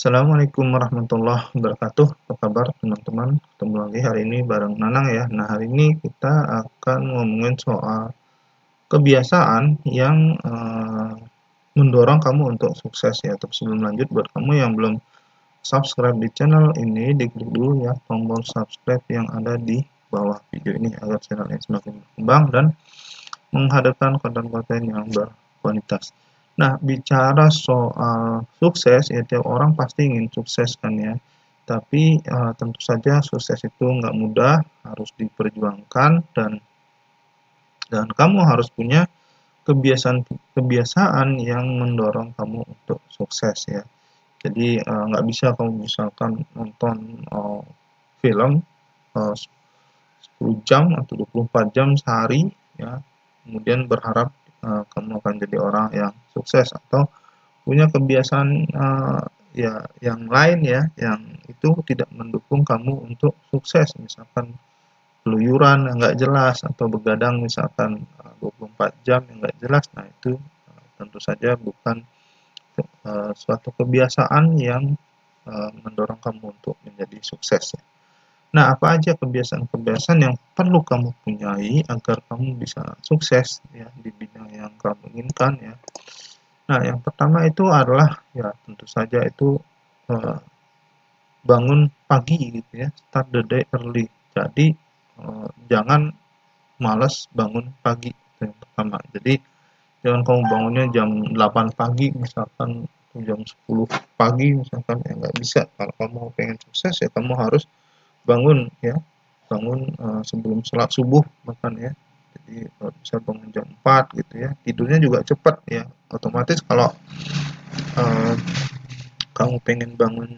Assalamualaikum warahmatullahi wabarakatuh. Apa kabar teman-teman? Ketemu lagi hari ini bareng Nanang ya. Nah, hari ini kita akan ngomongin soal kebiasaan yang mendorong kamu untuk sukses ya. Tapi sebelum lanjut, buat kamu yang belum subscribe di channel ini, diklik dulu ya tombol subscribe yang ada di bawah video ini agar channel ini semakin berkembang dan menghadirkan konten-konten yang berkualitas. Nah, bicara soal sukses, ya tiap orang pasti ingin sukses kan ya. Tapi tentu saja sukses itu nggak mudah, harus diperjuangkan dan kamu harus punya kebiasaan yang mendorong kamu untuk sukses ya. Jadi nggak bisa kamu misalkan nonton film 10 jam atau 24 jam sehari ya, kemudian berharap kamu akan jadi orang yang sukses atau punya kebiasaan ya yang lain ya yang itu tidak mendukung kamu untuk sukses, misalkan keluyuran yang nggak jelas atau begadang misalkan 24 jam yang nggak jelas. Nah itu tentu saja bukan suatu kebiasaan yang mendorong kamu untuk menjadi sukses ya. Nah, apa aja kebiasaan-kebiasaan yang perlu kamu punyai agar kamu bisa sukses ya di bidang yang kamu inginkan ya. Nah, yang pertama itu adalah ya tentu saja itu eh, bangun pagi gitu ya, start the day early. Jadi jangan malas bangun pagi, itu yang pertama. Jadi jangan kamu bangunnya jam 8 pagi misalkan, jam 10 pagi misalkan, ya nggak bisa. Kalau kamu pengen sukses ya kamu harus bangun ya, bangun sebelum sholat subuh bahkan ya. Jadi bisa bangun jam 4 gitu ya, tidurnya juga cepat ya. Otomatis kalau eh, kamu pengen bangun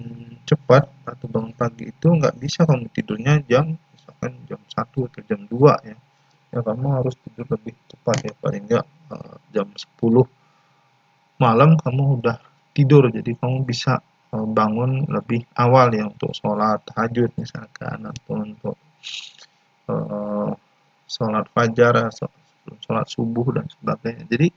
cepat atau bangun pagi itu nggak bisa kamu tidurnya jam misalkan jam 1 atau jam 2 ya. Ya kamu harus tidur lebih cepat ya, paling nggak jam 10 malam kamu udah tidur, jadi kamu bisa bangun lebih awal ya untuk sholat tahajud misalkan atau untuk eh, sholat fajar, sholat subuh dan sebagainya. Jadi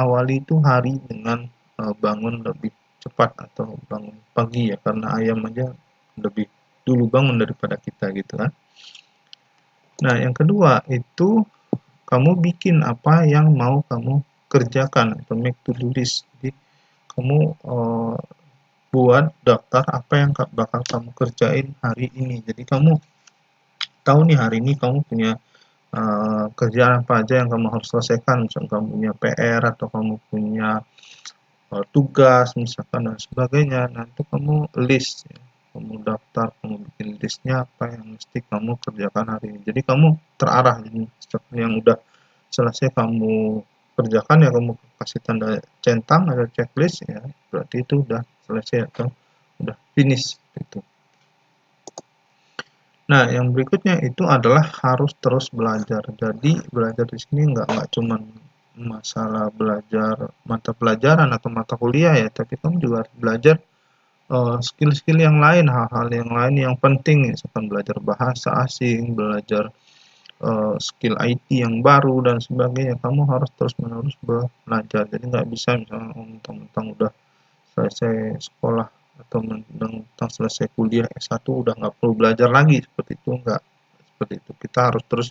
awali itu hari dengan bangun lebih cepat atau bangun pagi ya, karena ayam aja lebih dulu bangun daripada kita gitu kan. Nah, yang kedua itu kamu bikin apa yang mau kamu kerjakan atau make to do list. Jadi kamu buat daftar apa yang bakal kamu kerjain hari ini. Jadi kamu tahu nih hari ini kamu punya kerjaan apa aja yang kamu harus selesaikan. Misalkan kamu punya PR atau kamu punya tugas misalkan dan sebagainya. Nah itu kamu list ya. Kamu daftar, kamu bikin listnya apa yang mesti kamu kerjakan hari ini. Jadi kamu terarah, jadi yang udah selesai kamu kerjakan ya kamu kasih tanda centang atau checklist ya, berarti itu udah selesai atau udah finish gitu. Nah, yang berikutnya itu adalah harus terus belajar. Jadi belajar di sini nggak cuma masalah belajar mata pelajaran atau mata kuliah ya, tapi kamu juga harus belajar skill-skill yang lain, hal-hal yang lain yang penting, misalkan belajar bahasa asing, belajar skill IT yang baru dan sebagainya. Kamu harus terus-menerus belajar. Jadi nggak bisa misalnya mentang-mentang udah selesai sekolah atau mentang selesai kuliah S1 udah nggak perlu belajar lagi, seperti itu enggak. Seperti itu. Kita harus terus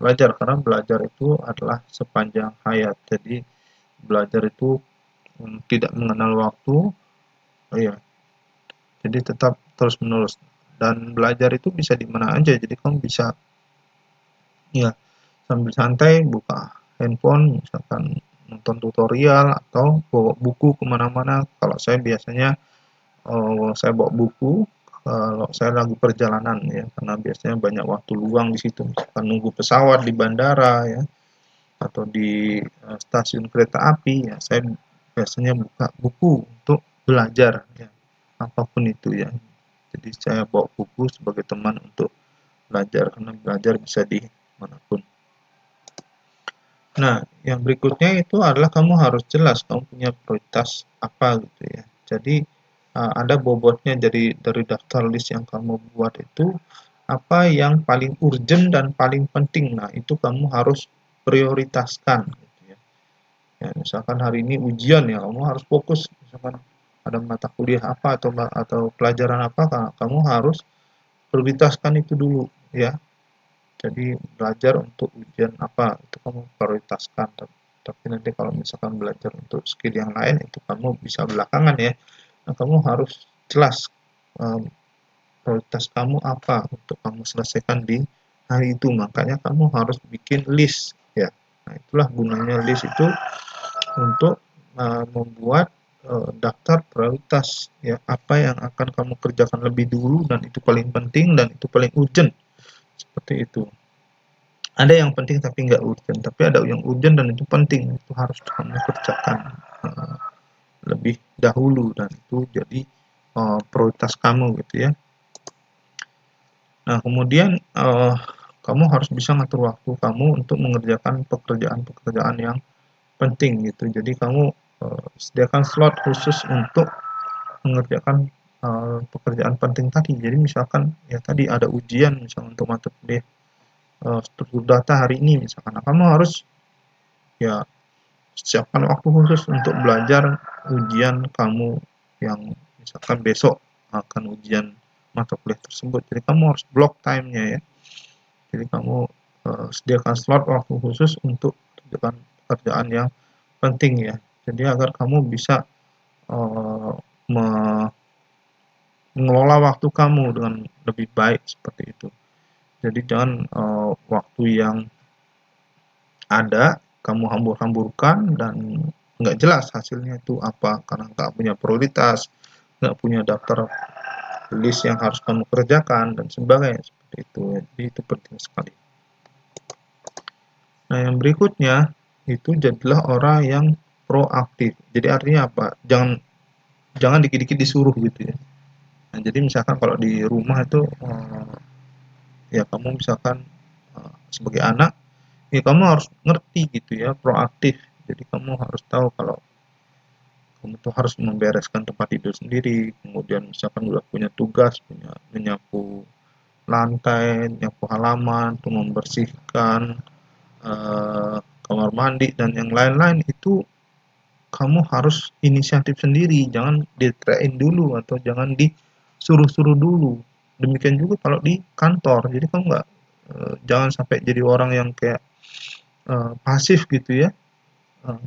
belajar karena belajar itu adalah sepanjang hayat. Jadi belajar itu tidak mengenal waktu. Oh iya, jadi tetap terus-menerus. Dan belajar itu bisa di mana aja. Jadi kamu bisa ya sambil santai buka handphone misalkan nonton tutorial atau bawa buku kemana-mana. Kalau saya biasanya saya bawa buku kalau saya lagi perjalanan ya, karena biasanya banyak waktu luang di situ, misalkan nunggu pesawat di bandara ya atau di stasiun kereta api ya, saya biasanya buka buku untuk belajar ya, apapun itu ya. Jadi saya bawa buku sebagai teman untuk belajar, karena belajar bisa di manapun. Nah, yang berikutnya itu adalah kamu harus jelas kamu punya prioritas apa gitu ya. Jadi ada bobotnya dari daftar list yang kamu buat itu apa yang paling urgent dan paling penting. Nah, itu kamu harus prioritaskan gitu ya. Ya, misalkan hari ini ujian ya, kamu harus fokus misalkan ada mata kuliah apa atau pelajaran apa, kamu harus prioritaskan itu dulu ya. Jadi belajar untuk ujian apa itu kamu prioritaskan. Tapi nanti kalau misalkan belajar untuk skill yang lain itu kamu bisa belakangan ya. Nah, kamu harus jelas prioritas kamu apa untuk kamu selesaikan di hari itu. Makanya kamu harus bikin list ya. Nah, itulah gunanya list itu untuk membuat daftar prioritas ya, apa yang akan kamu kerjakan lebih dulu dan itu paling penting dan itu paling urgent seperti itu. Ada yang penting tapi nggak urgent, tapi ada yang urgent dan itu penting, itu harus kamu kerjakan lebih dahulu dan itu jadi prioritas kamu gitu ya. Nah, kemudian kamu harus bisa ngatur waktu kamu untuk mengerjakan pekerjaan-pekerjaan yang penting gitu. Jadi kamu sediakan slot khusus untuk mengerjakan pekerjaan penting tadi. Jadi misalkan ya tadi ada ujian misalnya untuk mata kuliah struktur data hari ini misalkan. Nah, kamu harus ya siapkan waktu khusus untuk belajar ujian kamu yang misalkan besok akan ujian mata kuliah tersebut. Jadi kamu harus block time-nya ya. Jadi kamu sediakan slot waktu khusus untuk pekerjaan yang penting ya. Jadi agar kamu bisa mengelola waktu kamu dengan lebih baik seperti itu. Jadi jangan waktu yang ada kamu hambur-hamburkan dan nggak jelas hasilnya itu apa karena nggak punya prioritas, nggak punya daftar list yang harus kamu kerjakan dan sebagainya seperti itu. Jadi itu penting sekali. Nah, yang berikutnya itu jadilah orang yang proaktif. Jadi artinya apa? Jangan jangan dikit-dikit disuruh gitu ya. Nah, jadi misalkan kalau di rumah itu ya kamu misalkan sebagai anak ya kamu harus ngerti gitu ya, proaktif. Jadi kamu harus tahu kalau kamu tuh harus membereskan tempat tidur sendiri, kemudian misalkan udah punya tugas, punya menyapu lantai, nyapu halaman, tuh membersihkan kamar mandi dan yang lain-lain itu kamu harus inisiatif sendiri, jangan ditrain dulu atau jangan disuruh-suruh dulu. Demikian juga kalau di kantor, jadi kamu nggak jangan sampai jadi orang yang kayak pasif gitu ya. Nah,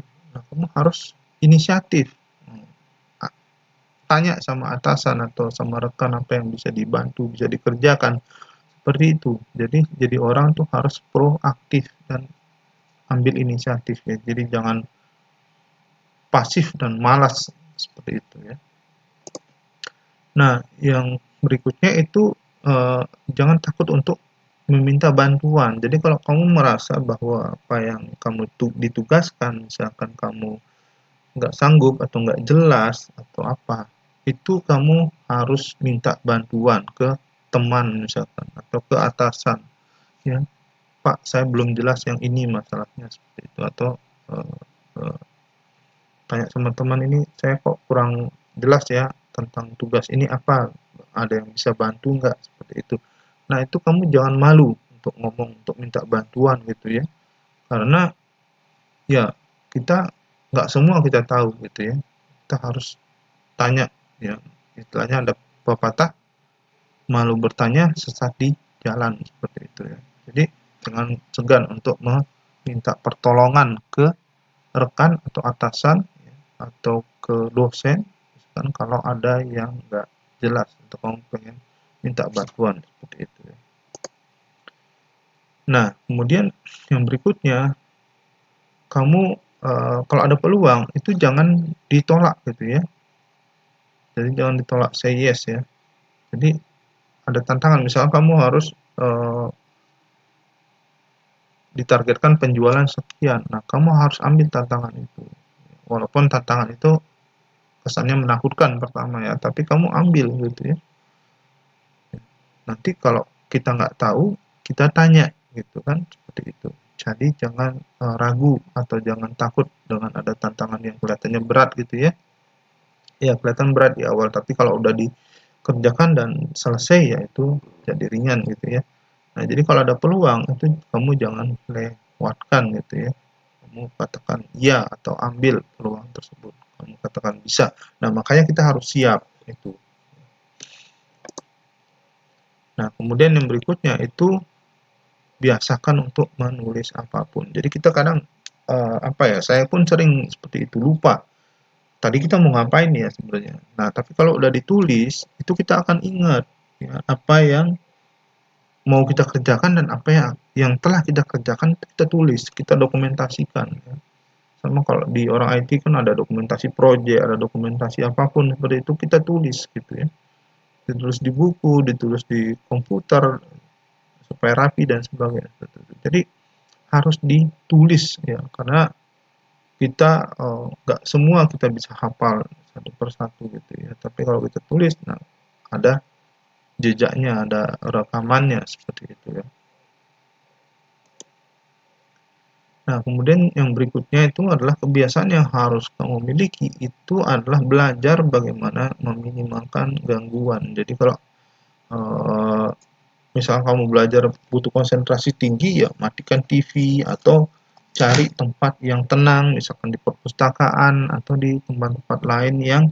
kamu harus inisiatif. Tanya sama atasan atau sama rekan apa yang bisa dibantu, bisa dikerjakan. Seperti itu. Jadi orang tuh harus proaktif dan ambil inisiatif ya. Jadi jangan pasif dan malas seperti itu ya. Nah, yang berikutnya itu jangan takut untuk meminta bantuan. Jadi kalau kamu merasa bahwa apa yang kamu ditugaskan, misalkan kamu nggak sanggup atau nggak jelas atau apa, itu kamu harus minta bantuan ke teman misalkan atau ke atasan ya. Pak, saya belum jelas yang ini masalahnya seperti itu atau eh, eh, tanya sama teman ini saya kok kurang jelas ya tentang tugas ini apa, ada yang bisa bantu nggak seperti itu. Nah, itu kamu jangan malu untuk ngomong untuk minta bantuan gitu ya, karena ya kita nggak semua kita tahu gitu ya, kita harus tanya ya, istilahnya ada pepatah malu bertanya sesat di jalan seperti itu ya. Jadi jangan segan untuk meminta pertolongan ke rekan atau atasan ya, atau ke dosen kan kalau ada yang nggak jelas atau kamu pengen minta bantuan seperti itu ya. Nah, kemudian yang berikutnya kamu kalau ada peluang itu jangan ditolak gitu ya. Jadi jangan ditolak, say yes ya. Jadi ada tantangan misalnya kamu harus ditargetkan penjualan sekian. Nah, kamu harus ambil tantangan itu. Walaupun tantangan itu kesannya menakutkan pertama ya, tapi kamu ambil gitu ya. Nanti kalau kita nggak tahu, kita tanya gitu kan, seperti itu. Jadi jangan ragu atau jangan takut dengan ada tantangan yang kelihatannya berat gitu ya. Ya kelihatan berat di awal, tapi kalau udah dikerjakan dan selesai ya itu jadi ringan gitu ya. Nah, jadi kalau ada peluang itu kamu jangan lewatkan gitu ya. Kamu katakan iya atau ambil peluang tersebut. kamu katakan bisa. Nah, makanya kita harus siap itu. Nah, kemudian yang berikutnya itu biasakan untuk menulis apapun. Jadi kita kadang saya pun sering seperti itu, lupa. Tadi kita mau ngapain ya sebenarnya. Nah, tapi kalau udah ditulis, itu kita akan ingat ya, apa yang mau kita kerjakan dan apa yang telah kita kerjakan kita tulis, kita dokumentasikan ya. Sama kalau di orang IT kan ada dokumentasi proyek, ada dokumentasi apapun seperti itu kita tulis gitu ya. Ditulis di buku, ditulis di komputer supaya rapi dan sebagainya. Jadi harus ditulis ya, karena kita nggak semua kita bisa hafal satu persatu gitu ya. Tapi kalau kita tulis, nah ada jejaknya, ada rekamannya seperti itu ya. Nah, kemudian yang berikutnya itu adalah kebiasaan yang harus kamu miliki itu adalah belajar bagaimana meminimalkan gangguan. Jadi kalau eh, misal kamu belajar butuh konsentrasi tinggi, ya matikan TV atau cari tempat yang tenang, misalkan di perpustakaan atau di tempat-tempat lain yang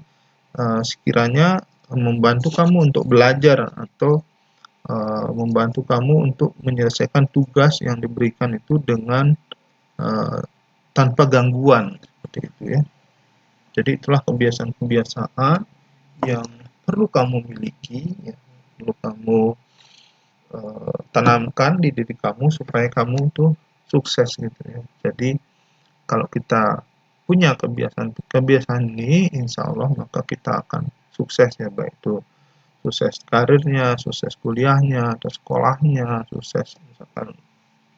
sekiranya membantu kamu untuk belajar atau membantu kamu untuk menyelesaikan tugas yang diberikan itu dengan uh, tanpa gangguan seperti itu ya. Jadi itulah kebiasaan-kebiasaan yang perlu kamu miliki, ya, perlu kamu tanamkan di diri kamu supaya kamu tuh sukses gitu ya. Jadi kalau kita punya kebiasaan ini, insya Allah maka kita akan sukses ya, baik itu sukses karirnya, sukses kuliahnya, atau sekolahnya, sukses misalkan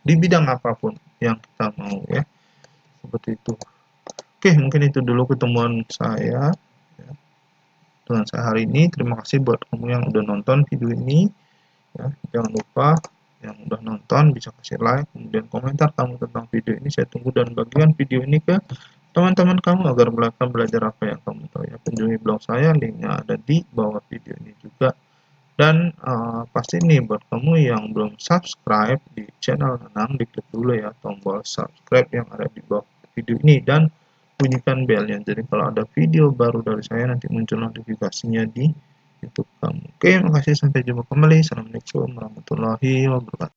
di bidang apapun yang kita mau ya, seperti itu. Oke, mungkin itu dulu ketemuan saya ya, dengan saya hari ini. Terima kasih buat kamu yang udah nonton video ini ya. Jangan lupa yang udah nonton bisa kasih like, kemudian komentar kamu tentang video ini. Saya tunggu dan bagikan video ini ke teman-teman kamu agar mereka belajar apa yang kamu tahu ya. Kunjungi blog saya, linknya ada di bawah video ini juga. Dan pasti nih buat kamu yang belum subscribe di channel Nanang, diklik dulu ya tombol subscribe yang ada di bawah video ini dan bunyikan belnya. Jadi kalau ada video baru dari saya nanti muncul notifikasinya di YouTube kamu. Oke, makasih, sampai jumpa kembali. Assalamualaikum warahmatullahi wabarakatuh.